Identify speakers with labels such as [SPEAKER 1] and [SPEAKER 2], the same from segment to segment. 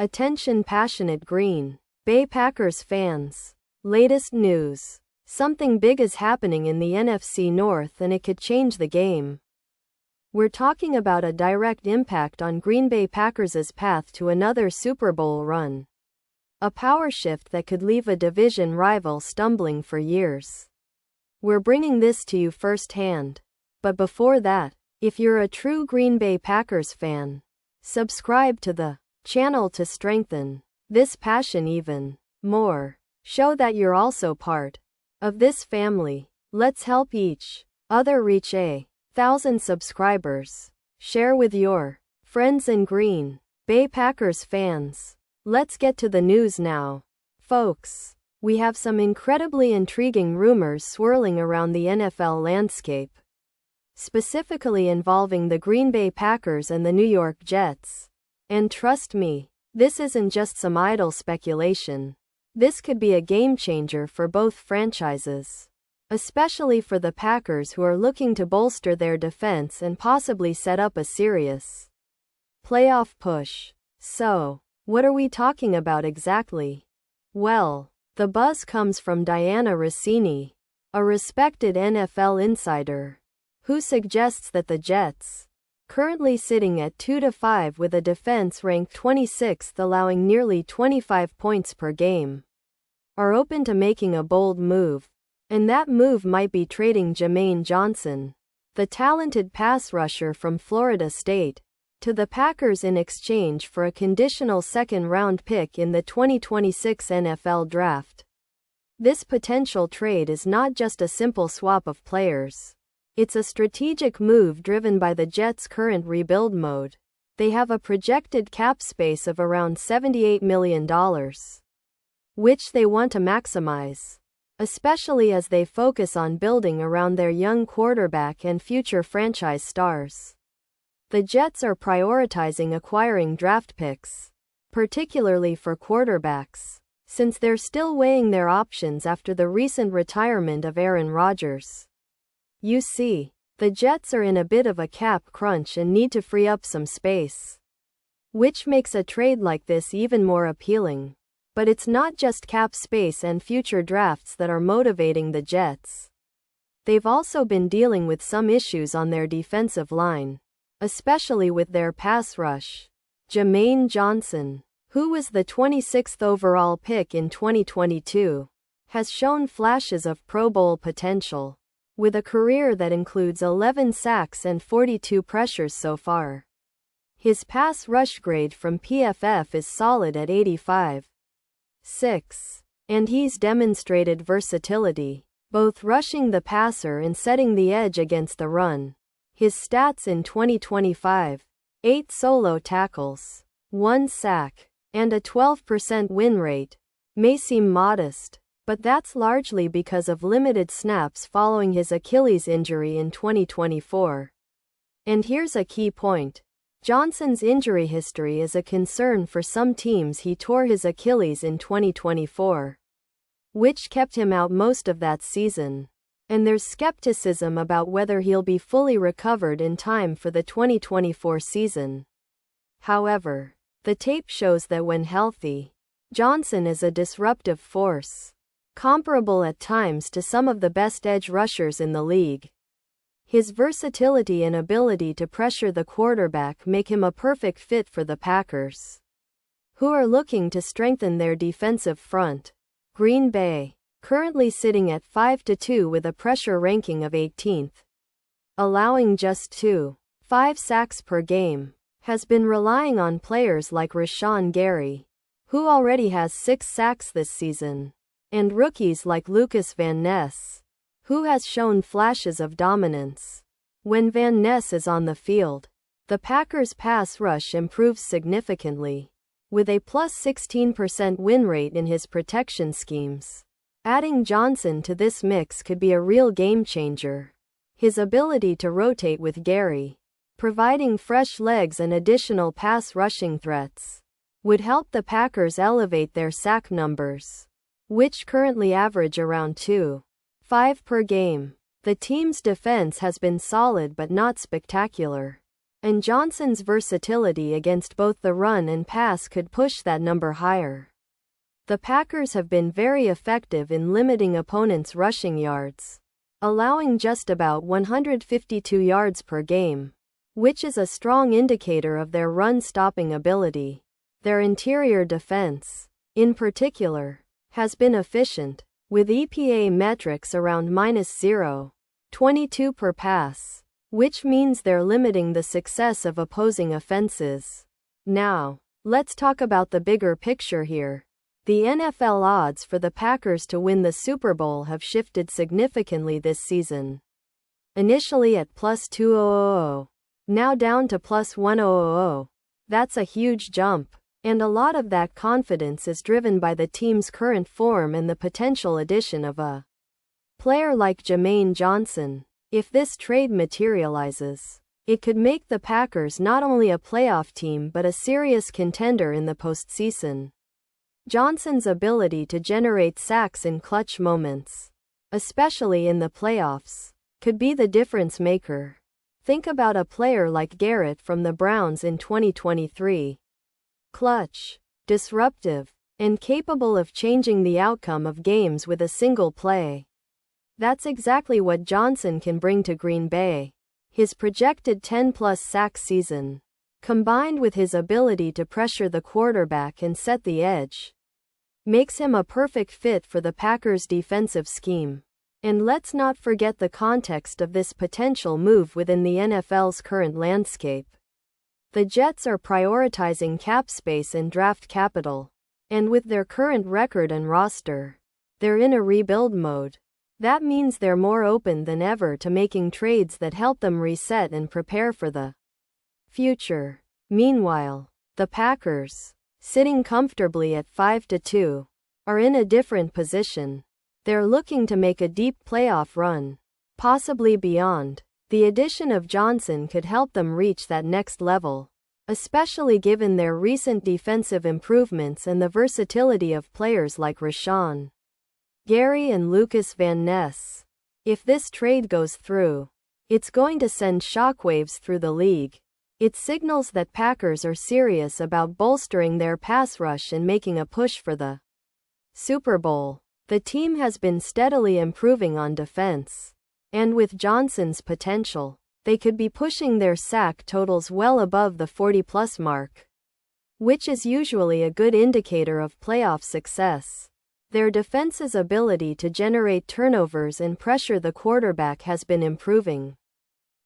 [SPEAKER 1] Attention passionate Green Bay Packers fans. Latest news. Something big is happening in the NFC North and it could change the game. We're talking about a direct impact on Green Bay Packers' path to another Super Bowl run. A power shift that could leave a division rival stumbling for years. We're bringing this to you firsthand. But before that, if you're a true Green Bay Packers fan, subscribe to the channel to strengthen this passion even more. Show that you're also part of this family. Let's help each other reach 1,000 subscribers. Share with your friends and Green Bay Packers fans. Let's get to the news now, folks. We have some incredibly intriguing rumors swirling around the NFL landscape, specifically involving the Green Bay Packers and the New York Jets. And trust me, this isn't just some idle speculation. This could be a game changer for both franchises, especially for the Packers, who are looking to bolster their defense and possibly set up a serious playoff push. So, what are we talking about exactly? Well, the buzz comes from Diana Rossini, a respected NFL insider, who suggests that the Jets, currently sitting at 2-5 with a defense ranked 26th, allowing nearly 25 points per game, are open to making a bold move. And that move might be trading Jermaine Johnson, the talented pass rusher from Florida State, to the Packers in exchange for a conditional second-round pick in the 2026 NFL Draft. This potential trade is not just a simple swap of players. It's a strategic move driven by the Jets' current rebuild mode. They have a projected cap space of around $78 million, which they want to maximize, especially as they focus on building around their young quarterback and future franchise stars. The Jets are prioritizing acquiring draft picks, particularly for quarterbacks, since they're still weighing their options after the recent retirement of Aaron Rodgers. You see, the Jets are in a bit of a cap crunch and need to free up some space, which makes a trade like this even more appealing. But it's not just cap space and future drafts that are motivating the Jets. They've also been dealing with some issues on their defensive line, especially with their pass rush. Jermaine Johnson, who was the 26th overall pick in 2022, has shown flashes of Pro Bowl potential, with a career that includes 11 sacks and 42 pressures so far. His pass rush grade from PFF is solid at 85.6, and he's demonstrated versatility, both rushing the passer and setting the edge against the run. His stats in 2025: 8 solo tackles, 1 sack, and a 12% win rate, may seem modest, but that's largely because of limited snaps following his Achilles injury in 2024. And here's a key point. Johnson's injury history is a concern for some teams. He tore his Achilles in 2024, which kept him out most of that season. And there's skepticism about whether he'll be fully recovered in time for the 2024 season. However, the tape shows that when healthy, Johnson is a disruptive force, comparable at times to some of the best edge rushers in the league. His versatility and ability to pressure the quarterback make him a perfect fit for the Packers, who are looking to strengthen their defensive front. Green Bay, currently sitting at 5-2 with a pressure ranking of 18th, allowing just 2.5 sacks per game, has been relying on players like Rashawn Gary, who already has 6 sacks this season, and rookies like Lucas Van Ness, who has shown flashes of dominance. When Van Ness is on the field, the Packers' pass rush improves significantly, with a plus 16% win rate in his protection schemes. Adding Johnson to this mix could be a real game changer. His ability to rotate with Gary, providing fresh legs and additional pass rushing threats, would help the Packers elevate their sack numbers, which currently average around 2.5 per game. The team's defense has been solid but not spectacular, And Johnson's versatility against both the run and pass could push that number higher. The Packers have been very effective in limiting opponents' rushing yards, allowing just about 152 yards per game, which is a strong indicator of their run-stopping ability. Their interior defense, in particular, has been efficient, with EPA metrics around -0.22 per pass, which means they're limiting the success of opposing offenses. Now, let's talk about the bigger picture here. The NFL odds for the Packers to win the Super Bowl have shifted significantly this season. Initially at +2,000, now down to +1,000. That's a huge jump, and a lot of that confidence is driven by the team's current form and the potential addition of a player like Jermaine Johnson. If this trade materializes, it could make the Packers not only a playoff team but a serious contender in the postseason. Johnson's ability to generate sacks in clutch moments, especially in the playoffs, could be the difference maker. Think about a player like Garrett from the Browns in 2023. Clutch, disruptive, and capable of changing the outcome of games with a single play. That's exactly what Johnson can bring to Green Bay. His projected 10+ sack season, combined with his ability to pressure the quarterback and set the edge, makes him a perfect fit for the Packers' defensive scheme. And let's not forget the context of this potential move within the NFL's current landscape. The Jets are prioritizing cap space and draft capital, and with their current record and roster, they're in a rebuild mode. That means they're more open than ever to making trades that help them reset and prepare for the future. Meanwhile, the Packers, sitting comfortably at 5-2, are in a different position. They're looking to make a deep playoff run, possibly beyond. The addition of Johnson could help them reach that next level, especially given their recent defensive improvements and the versatility of players like Rashawn Gary and Lucas Van Ness. If this trade goes through, it's going to send shockwaves through the league. It signals that Packers are serious about bolstering their pass rush and making a push for the Super Bowl. The team has been steadily improving on defense, and with Johnson's potential, they could be pushing their sack totals well above the 40+ mark, which is usually a good indicator of playoff success. Their defense's ability to generate turnovers and pressure the quarterback has been improving,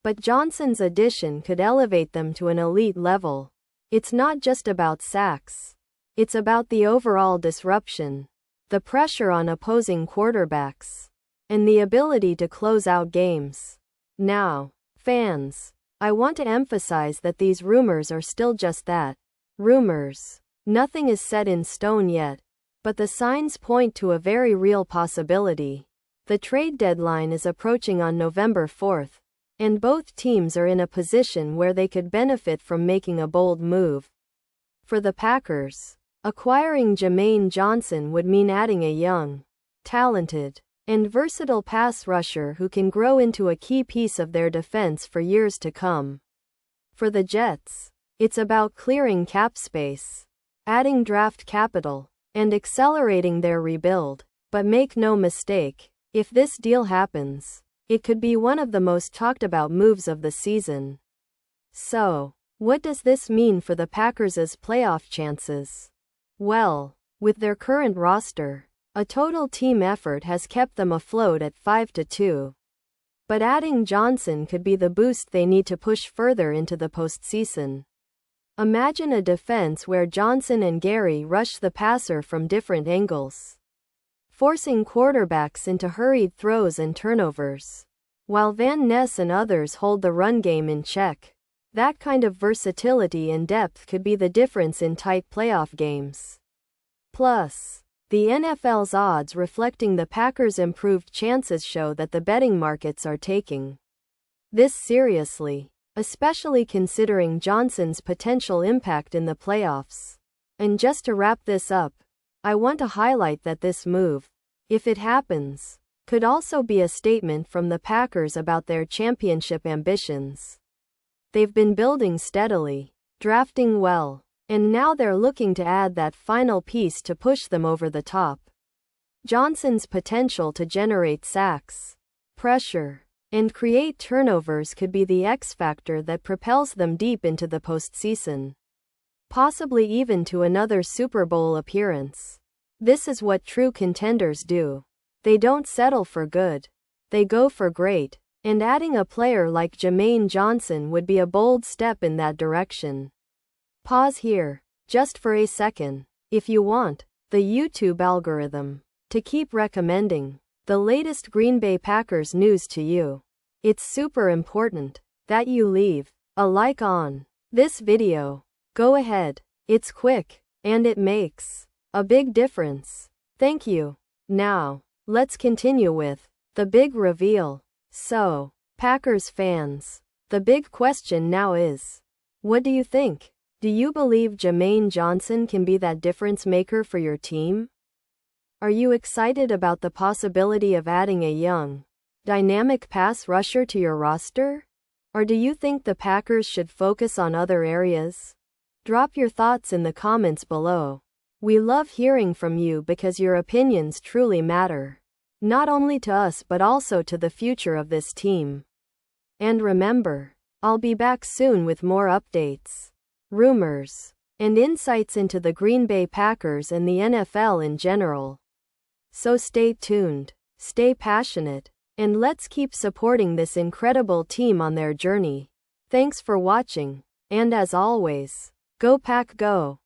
[SPEAKER 1] but Johnson's addition could elevate them to an elite level. It's not just about sacks. It's about the overall disruption, the pressure on opposing quarterbacks, and the ability to close out games. Now, fans, I want to emphasize that these rumors are still just that, rumors. Nothing is set in stone yet, but the signs point to a very real possibility. The trade deadline is approaching on November 4th, and both teams are in a position where they could benefit from making a bold move. For the Packers, acquiring Jermaine Johnson would mean adding a young, talented, and versatile pass rusher who can grow into a key piece of their defense for years to come. For the Jets, it's about clearing cap space, adding draft capital, and accelerating their rebuild. But make no mistake, if this deal happens, it could be one of the most talked about moves of the season. So, what does this mean for the Packers' playoff chances? Well, with their current roster, a total team effort has kept them afloat at 5-2. But adding Johnson could be the boost they need to push further into the postseason. Imagine a defense where Johnson and Gary rush the passer from different angles, forcing quarterbacks into hurried throws and turnovers, while Van Ness and others hold the run game in check. That kind of versatility and depth could be the difference in tight playoff games. Plus, the NFL's odds reflecting the Packers' improved chances show that the betting markets are taking this seriously, especially considering Johnson's potential impact in the playoffs. And just to wrap this up, I want to highlight that this move, if it happens, could also be a statement from the Packers about their championship ambitions. They've been building steadily, drafting well, and now they're looking to add that final piece to push them over the top. Johnson's potential to generate sacks, pressure, and create turnovers could be the X factor that propels them deep into the postseason, possibly even to another Super Bowl appearance. This is what true contenders do. They don't settle for good. They go for great, and adding a player like Jermaine Johnson would be a bold step in that direction. Pause here, just for a second, if you want the YouTube algorithm to keep recommending the latest Green Bay Packers news to you. It's super important that you leave a like on this video. Go ahead. It's quick, and it makes a big difference. Thank you. Now, let's continue with the big reveal. So, Packers fans, the big question now is, what do you think? Do you believe Jermaine Johnson can be that difference maker for your team? Are you excited about the possibility of adding a young, dynamic pass rusher to your roster? Or do you think the Packers should focus on other areas? Drop your thoughts in the comments below. We love hearing from you because your opinions truly matter, not only to us but also to the future of this team. And remember, I'll be back soon with more updates, rumors, and insights into the Green Bay Packers and the NFL in general. So stay tuned, stay passionate, and let's keep supporting this incredible team on their journey. Thanks for watching, and as always, go Pack Go!